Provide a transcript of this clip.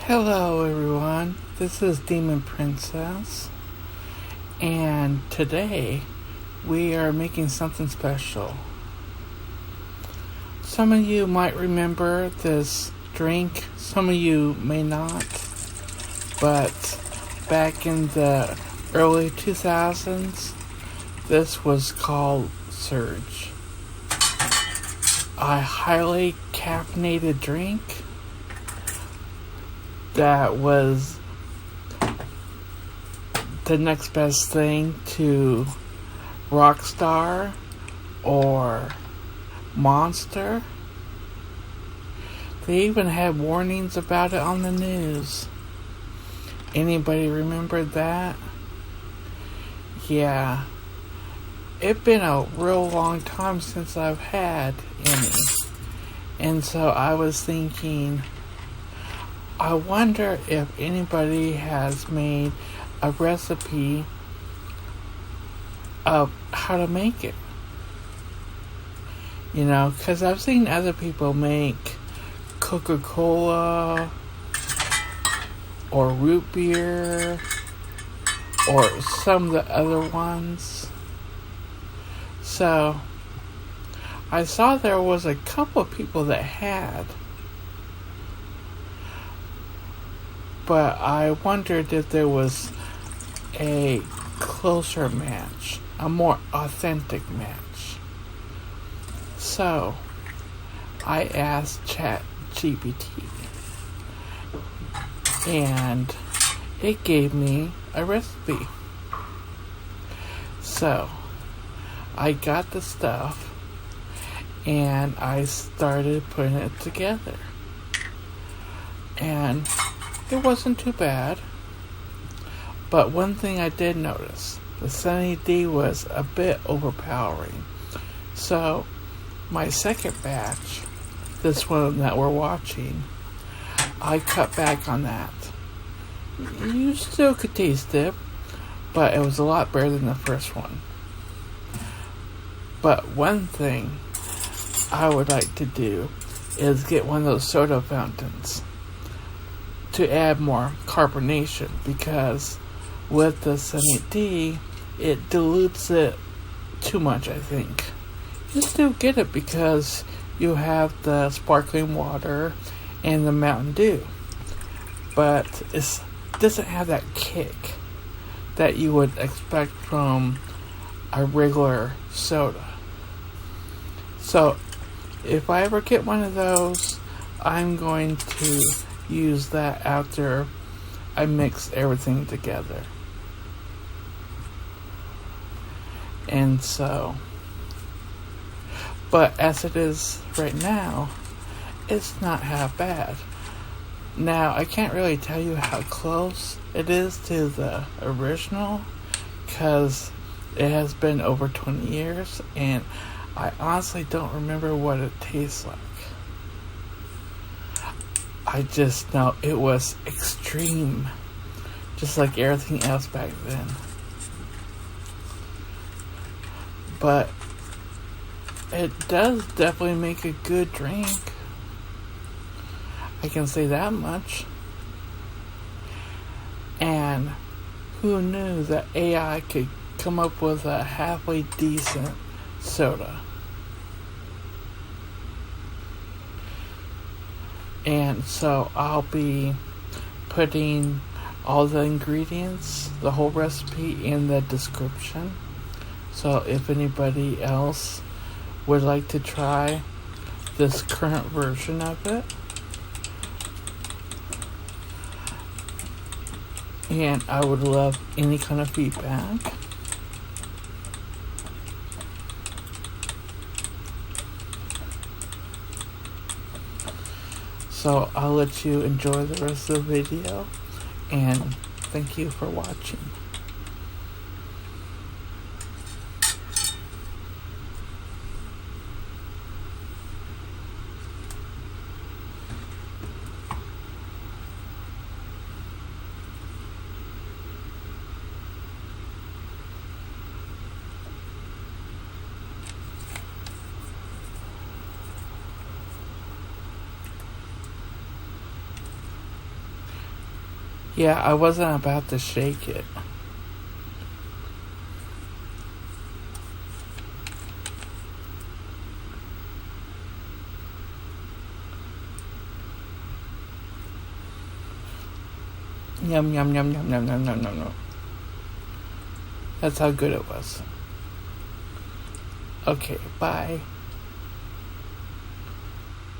Hello everyone, this is Demon Princess, and today we are making something special. Some of you might remember this drink, some of you may not, but back in the early 2000s, this was called Surge. A highly caffeinated drink that was the next best thing to Rockstar or Monster. They even had warnings about it on the news. Anybody remember that? Yeah. It's been a real long time since I've had any. And so I was thinking, I wonder if anybody has made a recipe of how to make it. You know, because I've seen other people make Coca-Cola or root beer or some of the other ones. So, I saw there was a couple of people that had. But I wondered if there was a closer match, a more authentic match. So, I asked ChatGPT, and it gave me a recipe. So, I got the stuff, and I started putting it together. And it wasn't too bad, but one thing I did notice, the Sunny D was a bit overpowering. So, my second batch, this one that we're watching, I cut back on that. You still could taste it, but it was a lot better than the first one. But one thing I would like to do is get one of those soda fountains to add more carbonation, because with the Sunny D, it dilutes it too much, I think. You still get it because you have the sparkling water and the Mountain Dew, but it doesn't have that kick that you would expect from a regular soda. So, if I ever get one of those, I'm going to use that after I mix everything together. And so, but as it is right now, it's not half bad. Now, I can't really tell you how close it is to the original, because it has been over 20 years, and I honestly don't remember what it tastes like. I just know it was extreme, just like everything else back then. But it does definitely make a good drink. I can say that much. And who knew that AI could come up with a halfway decent soda? And so I'll be putting all the ingredients, the whole recipe, in the description. So if anybody else would like to try this current version of it, and I would love any kind of feedback. So I'll let you enjoy the rest of the video, and thank you for watching. Yeah, I wasn't about to shake it. Yum, yum, yum, yum, yum, yum, yum, yum, yum. That's how good it was. Okay, bye.